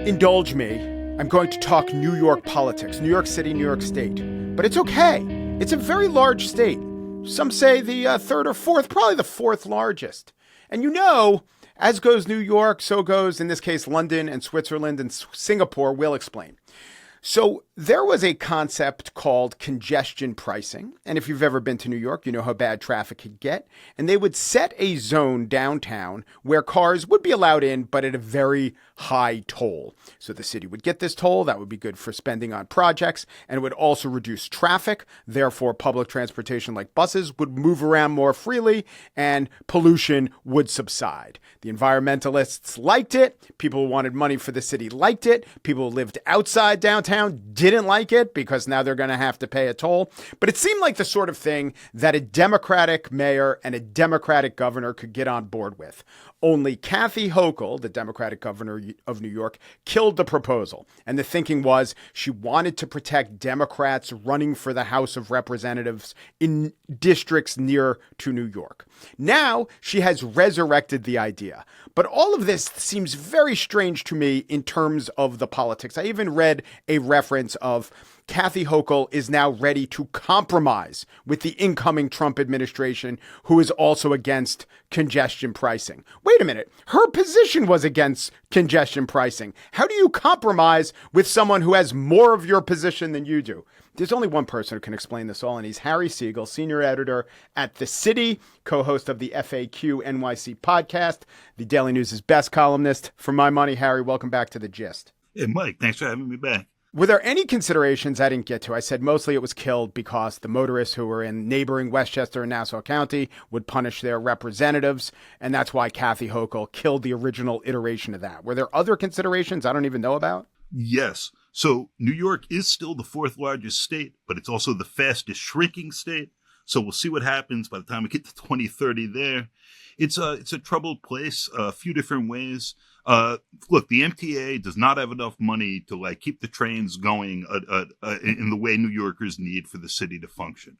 Indulge me. I'm going to talk New York politics, New York City, New York State. But it's okay. It's a very large state. Some say the third or fourth, probably the fourth largest. And as goes New York, so goes, in this case, London and Switzerland and Singapore. We'll explain. So there was a concept called congestion pricing. And if you've ever been to New York, you know how bad traffic could get. And they would set a zone downtown where cars would be allowed in, but at a very high toll. So the city would get this toll. That would be good for spending on projects. And it would also reduce traffic. Therefore, public transportation like buses would move around more freely and pollution would subside. The environmentalists liked it. People who wanted money for the city liked it. People who lived outside downtown didn't like it because now they're going to have to pay a toll. But it seemed like the sort of thing that a Democratic mayor and a Democratic governor could get on board with. Only Kathy Hochul, the Democratic governor of New York, killed the proposal. And the thinking was she wanted to protect Democrats running for the House of Representatives in districts near to New York. Now she has resurrected the idea. But all of this seems very strange to me in terms of the politics. I even read a reference of Kathy Hochul is now ready to compromise with the incoming Trump administration, who is also against congestion pricing. Wait a minute. Her position was against congestion pricing. How do you compromise with someone who has more of your position than you do? There's only one person who can explain this all, and he's Harry Siegel, senior editor at The City, co-host of the FAQ NYC podcast, the Daily News' best columnist. For my money, Harry, welcome back to The Gist. Hey, Mike, thanks for having me back. Were there any considerations I didn't get to? I said mostly it was killed because the motorists who were in neighboring Westchester and Nassau County would punish their representatives, and that's why Kathy Hochul killed the original iteration of that. Were there other considerations I don't even know about? Yes. So New York is still the fourth largest state, but it's also the fastest shrinking state. So we'll see what happens by the time we get to 2030 there. It's a troubled place, a few different ways. Look, the MTA does not have enough money to keep the trains going in the way New Yorkers need for the city to function.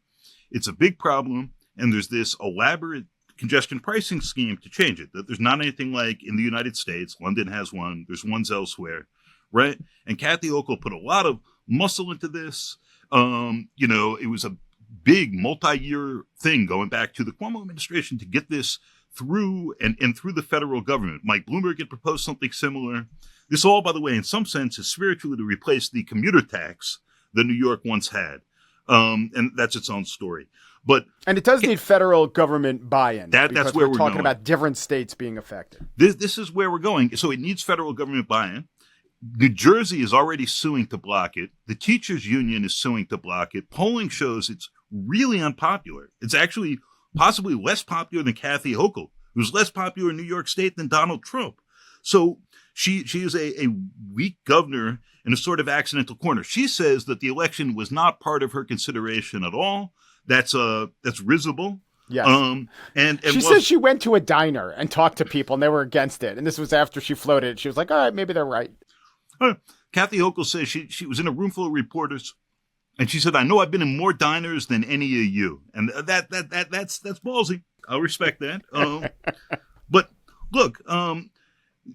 It's a big problem, and there's this elaborate congestion pricing scheme to change it. There's not anything like in the United States. London has one. There's ones elsewhere, right? And Kathy Hochul put a lot of muscle into this. It was a big multi-year thing going back to the Cuomo administration to get this through and through the federal government. Mike Bloomberg had proposed something similar. This all, by the way, in some sense, is spiritually to replace the commuter tax that New York once had. And that's its own story. And it does need federal government buy-in. That's where we're talking going. About different states being affected. This is where we're going. So it needs federal government buy-in. New Jersey is already suing to block it. The teachers union is suing to block it. Polling shows it's really unpopular. It's actually possibly less popular than Kathy Hochul, who's less popular in New York State than Donald Trump. So she is a weak governor in a sort of accidental corner. She says that the election was not part of her consideration at all. That's risible. Yes. And she says she went to a diner and talked to people and they were against it. And this was after she floated. She was like, all right, maybe they're right. Kathy Hochul says she was in a room full of reporters. And she said, I know I've been in more diners than any of you. And that's ballsy. I'll respect that. But look,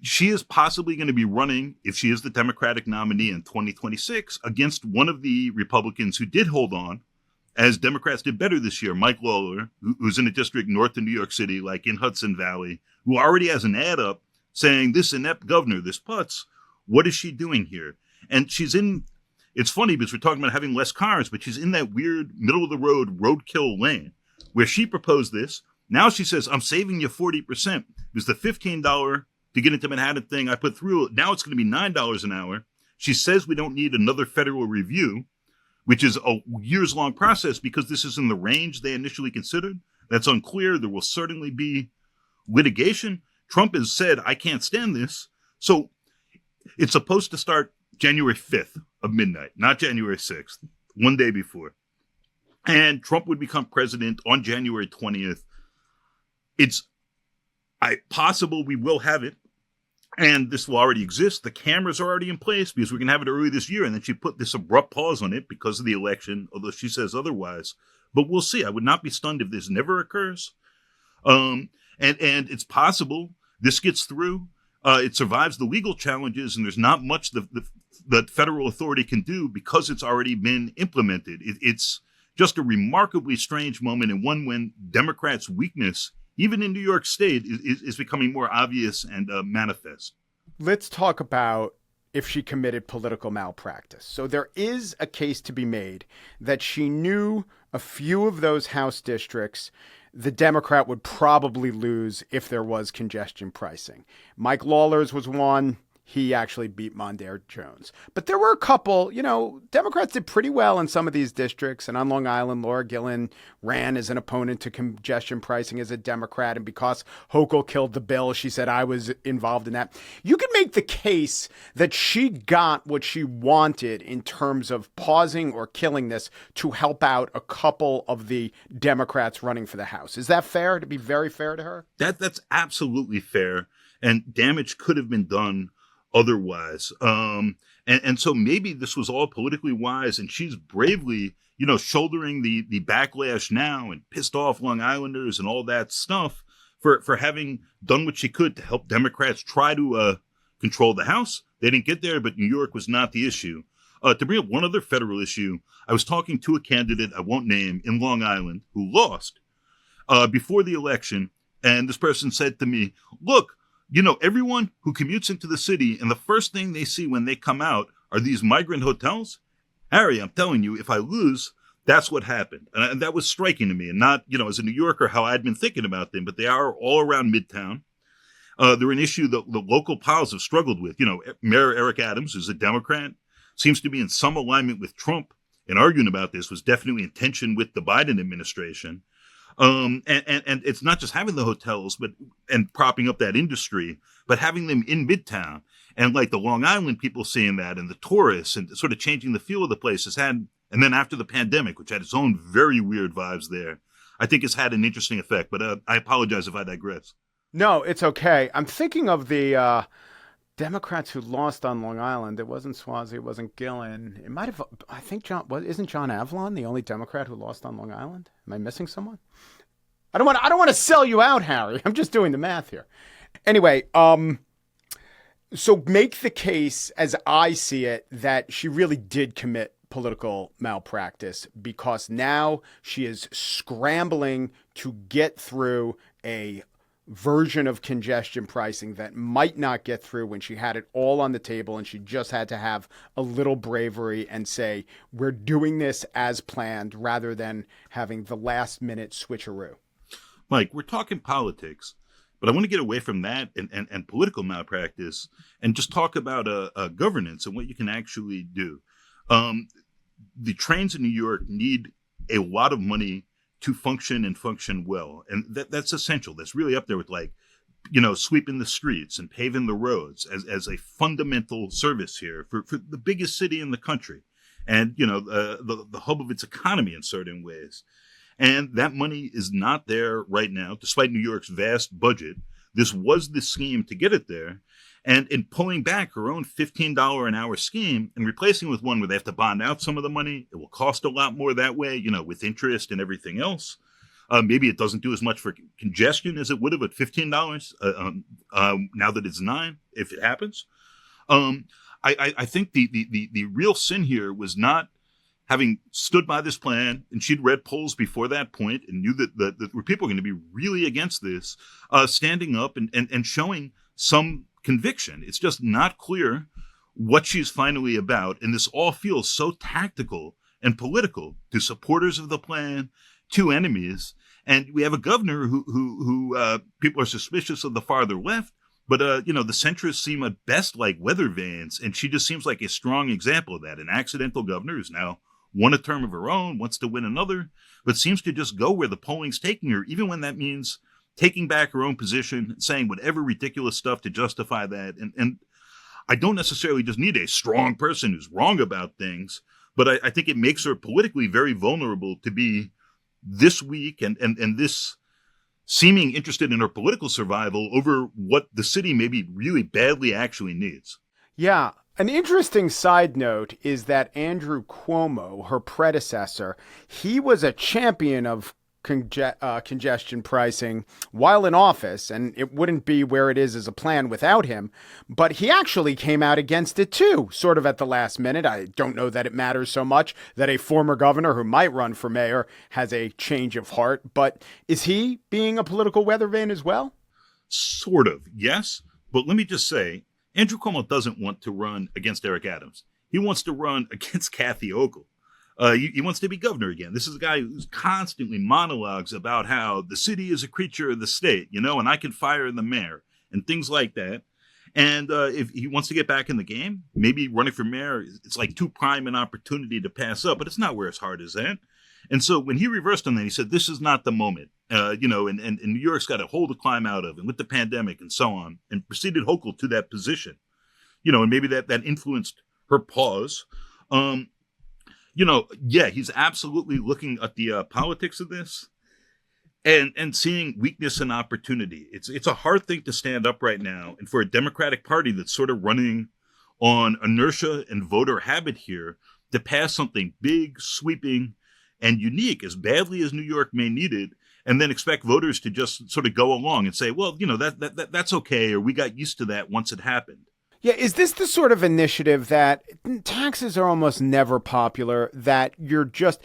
she is possibly going to be running, if she is the Democratic nominee in 2026, against one of the Republicans who did hold on, as Democrats did better this year, Mike Lawler, who's in a district north of New York City, like in Hudson Valley, who already has an ad up saying, this inept governor, this putz, what is she doing here? And she's in... It's funny because we're talking about having less cars, but she's in that weird middle-of-the-road roadkill lane where she proposed this. Now she says, I'm saving you 40%. It was the $15 to get into Manhattan thing I put through. Now it's going to be $9 an hour. She says we don't need another federal review, which is a years-long process because this is in the range they initially considered. That's unclear. There will certainly be litigation. Trump has said, I can't stand this. So it's supposed to start January 5th of midnight, not January 6th, one day before. And Trump would become president on January 20th. It's possible we will have it. And this will already exist. The cameras are already in place because we're going to have it early this year. And then she put this abrupt pause on it because of the election, although she says otherwise. But we'll see. I would not be stunned if this never occurs. And it's possible This gets through. It survives the legal challenges, and there's not much that federal authority can do because it's already been implemented. It's just a remarkably strange moment, and one when Democrats' weakness, even in New York State, is becoming more obvious and manifest. Let's talk about if she committed political malpractice. So there is a case to be made that she knew a few of those House districts the Democrat would probably lose if there was congestion pricing. Mike Lawler's was one. He actually beat Mondaire Jones. But there were a couple, Democrats did pretty well in some of these districts. And on Long Island, Laura Gillen ran as an opponent to congestion pricing as a Democrat. And because Hochul killed the bill, she said, I was involved in that. You could make the case that she got what she wanted in terms of pausing or killing this to help out a couple of the Democrats running for the House. Is that fair, to be very fair to her? That's absolutely fair. And damage could have been done otherwise. And so maybe this was all politically wise, and she's bravely, shouldering the backlash now and pissed off Long Islanders and all that stuff for having done what she could to help Democrats try to control the House. They didn't get there, but New York was not the issue. To bring up one other federal issue, I was talking to a candidate I won't name in Long Island who lost before the election, and this person said to me, look, everyone who commutes into the city and the first thing they see when they come out are these migrant hotels. Harry, I'm telling you, if I lose, that's what happened. And that was striking to me. And not, as a New Yorker, how I'd been thinking about them, but they are all around Midtown. They're an issue that the local piles have struggled with. Mayor Eric Adams, who's a Democrat, seems to be in some alignment with Trump. And arguing about this was definitely in tension with the Biden administration. And it's not just having the hotels, and propping up that industry, but having them in Midtown, and like the Long Island people seeing that, and the tourists, and sort of changing the feel of the place has had. And then after the pandemic, which had its own very weird vibes there, I think it's had an interesting effect. But I apologize if I digress. No, it's okay. I'm thinking of the Democrats who lost on Long Island. It wasn't Swazi, it wasn't Gillen. It might have. I think isn't John Avlon the only Democrat who lost on Long Island? Am I missing someone? I don't want to sell you out, Harry. I'm just doing the math here. Anyway, so make the case, as I see it, that she really did commit political malpractice, because now she is scrambling to get through a version of congestion pricing that might not get through when she had it all on the table, and she just had to have a little bravery and say, we're doing this as planned, rather than having the last minute switcheroo. Mike, we're talking politics, but I want to get away from that and political malpractice and just talk about governance and what you can actually do. The trains in New York need a lot of money to function and function well. And that's essential. That's really up there with sweeping the streets and paving the roads as a fundamental service here for the biggest city in the country and, the hub of its economy in certain ways. And that money is not there right now, despite New York's vast budget. This was the scheme to get it there. And in pulling back her own $15 an hour scheme and replacing it with one where they have to bond out some of the money, it will cost a lot more that way, with interest and everything else. Maybe it doesn't do as much for congestion as it would have at $15 now that it's $9, if it happens. I think the real sin here was not having stood by this plan, and she'd read polls before that point and knew that people were going to be really against this, standing up and showing some conviction. It's just not clear what she's finally about. And this all feels so tactical and political to supporters of the plan, to enemies. And we have a governor who people are suspicious of the farther left, but the centrists seem at best like weather vanes. And she just seems like a strong example of that. An accidental governor who's now won a term of her own, wants to win another, but seems to just go where the polling's taking her, even when that means taking back her own position, saying whatever ridiculous stuff to justify that. And I don't necessarily just need a strong person who's wrong about things, but I think it makes her politically very vulnerable to be this weak and this seeming interested in her political survival over what the city maybe really badly actually needs. Yeah. An interesting side note is that Andrew Cuomo, her predecessor, he was a champion of congestion pricing while in office, and it wouldn't be where it is as a plan without him. But he actually came out against it too, sort of at the last minute. I don't know that it matters so much that a former governor who might run for mayor has a change of heart. But is he being a political weather vane as well? Sort of, yes. But let me just say, Andrew Cuomo doesn't want to run against Eric Adams. He wants to run against Kathy Hochul. He wants to be governor again. This is a guy who's constantly monologues about how the city is a creature of the state, and I can fire the mayor and things like that. And if he wants to get back in the game, maybe running for mayor, it's like too prime an opportunity to pass up, but it's not where his heart is at. And so when he reversed on that, he said, this is not the moment, and New York's got a hole to climb out of, and with the pandemic and so on, and preceded Hochul to that position, and maybe that influenced her pause. He's absolutely looking at the politics of this and seeing weakness and opportunity. It's a hard thing to stand up right now. And for a Democratic Party that's sort of running on inertia and voter habit here to pass something big, sweeping, and unique as badly as New York may need it, and then expect voters to just sort of go along and say, well, that's okay, or we got used to that once it happened. Yeah, is this the sort of initiative that taxes are almost never popular, that you're just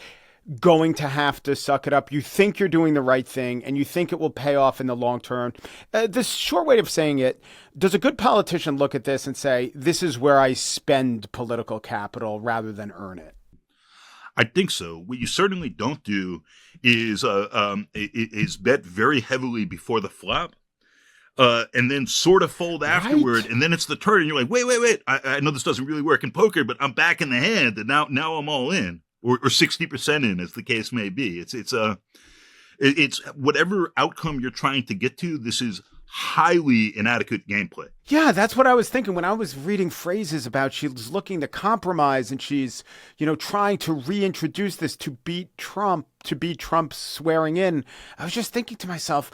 going to have to suck it up? You think you're doing the right thing and you think it will pay off in the long term. The short way of saying it, does a good politician look at this and say, this is where I spend political capital rather than earn it? I think so. What you certainly don't do is bet very heavily before the flop. And then sort of fold afterward, right. And then it's the turn, and you're like, wait. I know this doesn't really work in poker, but I'm back in the hand, and now I'm all in, or 60% in, as the case may be. It's whatever outcome you're trying to get to. This is highly inadequate gameplay. Yeah, that's what I was thinking when I was reading phrases about she's looking to compromise and she's, trying to reintroduce this to beat Trump's swearing in. I was just thinking to myself,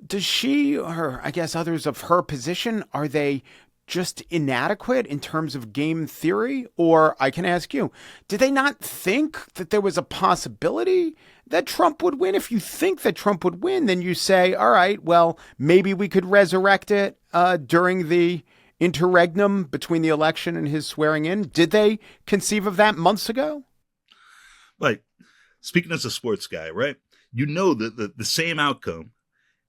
does she, or I guess others of her position, are they just inadequate in terms of game theory? Or I can ask you, did they not think that there was a possibility that Trump would win? If you think that Trump would win, then you say, all right, well, maybe we could resurrect it during the interregnum between the election and his swearing in. Did they conceive of that months ago? Like, speaking as a sports guy, right? That the same outcome,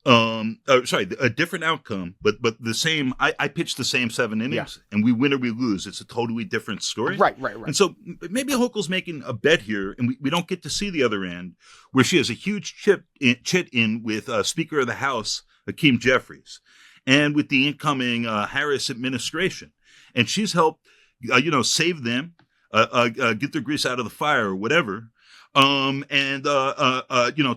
a different outcome, but the same. I pitched the same 7 innings, and we win or we lose. It's a totally different story. Right. And so maybe Hochul's making a bet here, and we don't get to see the other end, where she has a huge chit in with Speaker of the House, Hakeem Jeffries, and with the incoming Harris administration, and she's helped, save them, get their grease out of the fire or whatever.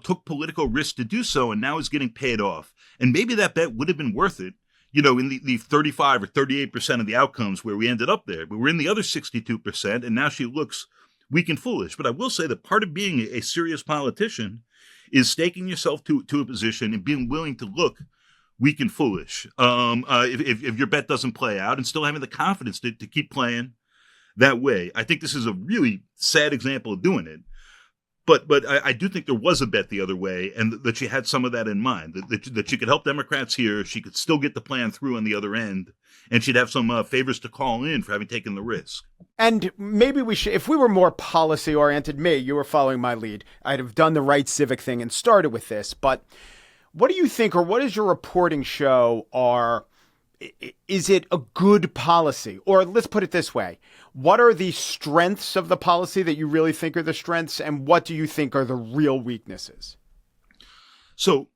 Took political risks to do so, and now is getting paid off. And maybe that bet would have been worth it, in the 35 or 38% of the outcomes where we ended up there. But we're in the other 62%, and now she looks weak and foolish. But I will say that part of being a serious politician is staking yourself to a position and being willing to look weak and foolish. If your bet doesn't play out, and still having the confidence to keep playing that way. I think this is a really sad example of doing it. But I do think there was a bet the other way, and that she had some of that in mind, that she could help Democrats here. She could still get the plan through on the other end, and she'd have some favors to call in for having taken the risk. And maybe we should, if we were more policy oriented, you were following my lead, I'd have done the right civic thing and started with this. But what do you think, or what does your reporting show is it a good policy? Or let's put it this way. What are the strengths of the policy that you really think are the strengths? And what do you think are the real weaknesses? So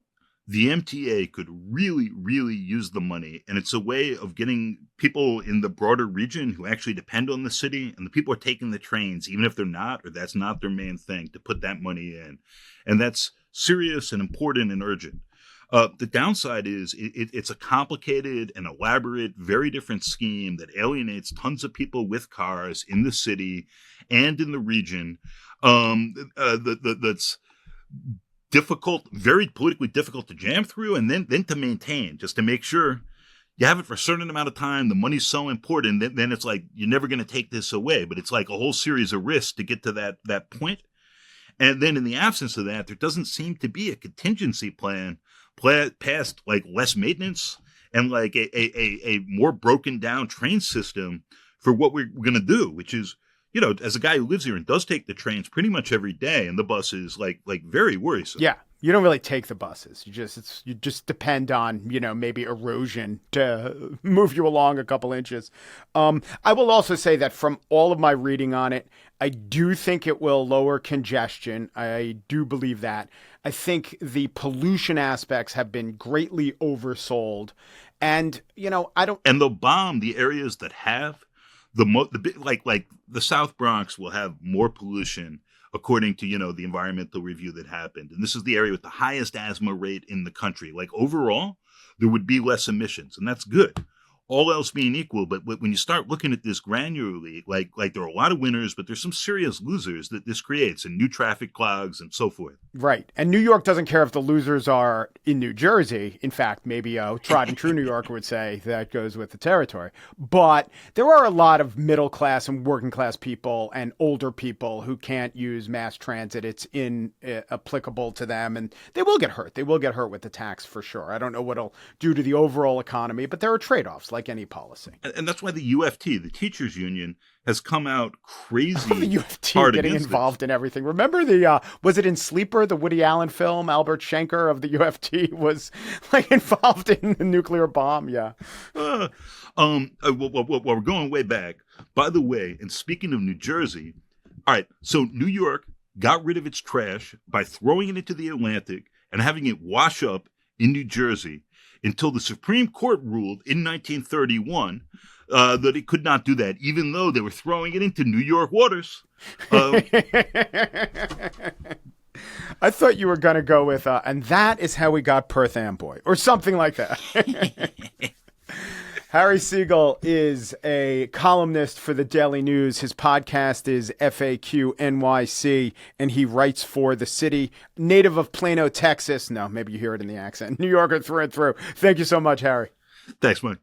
the MTA could really, really use the money. And it's a way of getting people in the broader region who actually depend on the city, and the people are taking the trains, even if they're not, or that's not their main thing, to put that money in. And that's serious and important and urgent. The downside is it's a complicated and elaborate, very different scheme that alienates tons of people with cars in the city and in the region. That's difficult, very politically difficult to jam through, and then to maintain, just to make sure you have it for a certain amount of time. The money's so important, then it's like you're never going to take this away. But it's like a whole series of risks to get to that point. And then in the absence of that, there doesn't seem to be a contingency plan past like less maintenance and like a more broken down train system for what we're going to do, which is, you know, as a guy who lives here and does take the trains pretty much every day, and the buses like very worrisome. Yeah. You don't really take the buses. You just depend on, you know, maybe erosion to move you along a couple inches. I will also say that from all of my reading on it, I do think it will lower congestion. I do believe that. I think the pollution aspects have been greatly oversold. And, you know, And they'll bomb the areas that have like the South Bronx will have more pollution according to, you know, the environmental review that happened. And this is the area with the highest asthma rate in the country. Like overall, there would be less emissions, and that's good. All else being equal, but when you start looking at this granularly, like there are a lot of winners, but there's some serious losers that this creates, and new traffic clogs and so forth. Right. And New York doesn't care if the losers are in New Jersey. In fact, maybe a tried and true New Yorker would say that goes with the territory. But there are a lot of middle class and working class people and older people who can't use mass transit. It's inapplicable to them, and they will get hurt. They will get hurt with the tax for sure. I don't know what it'll do to the overall economy, but there are trade-offs like any policy. And that's why the UFT, the teachers union, has come out crazy the UFT hard getting against involved this. in everything. Remember was it in Sleeper, the Woody Allen film? Albert Schenker of the UFT was like involved in the nuclear bomb. Yeah. Well, we're going way back. By the way, and speaking of New Jersey, all right, so New York got rid of its trash by throwing it into the Atlantic and having it wash up in New Jersey until the Supreme Court ruled in 1931 that it could not do that, even though they were throwing it into New York waters. I thought you were going to go with, and that is how we got Perth Amboy, or something like that. Harry Siegel is a columnist for the Daily News. His podcast is FAQ NYC, and he writes for The City. Native of Plano, Texas. No, maybe you hear it in the accent. New Yorker through and through. Thank you so much, Harry. Thanks, Mike.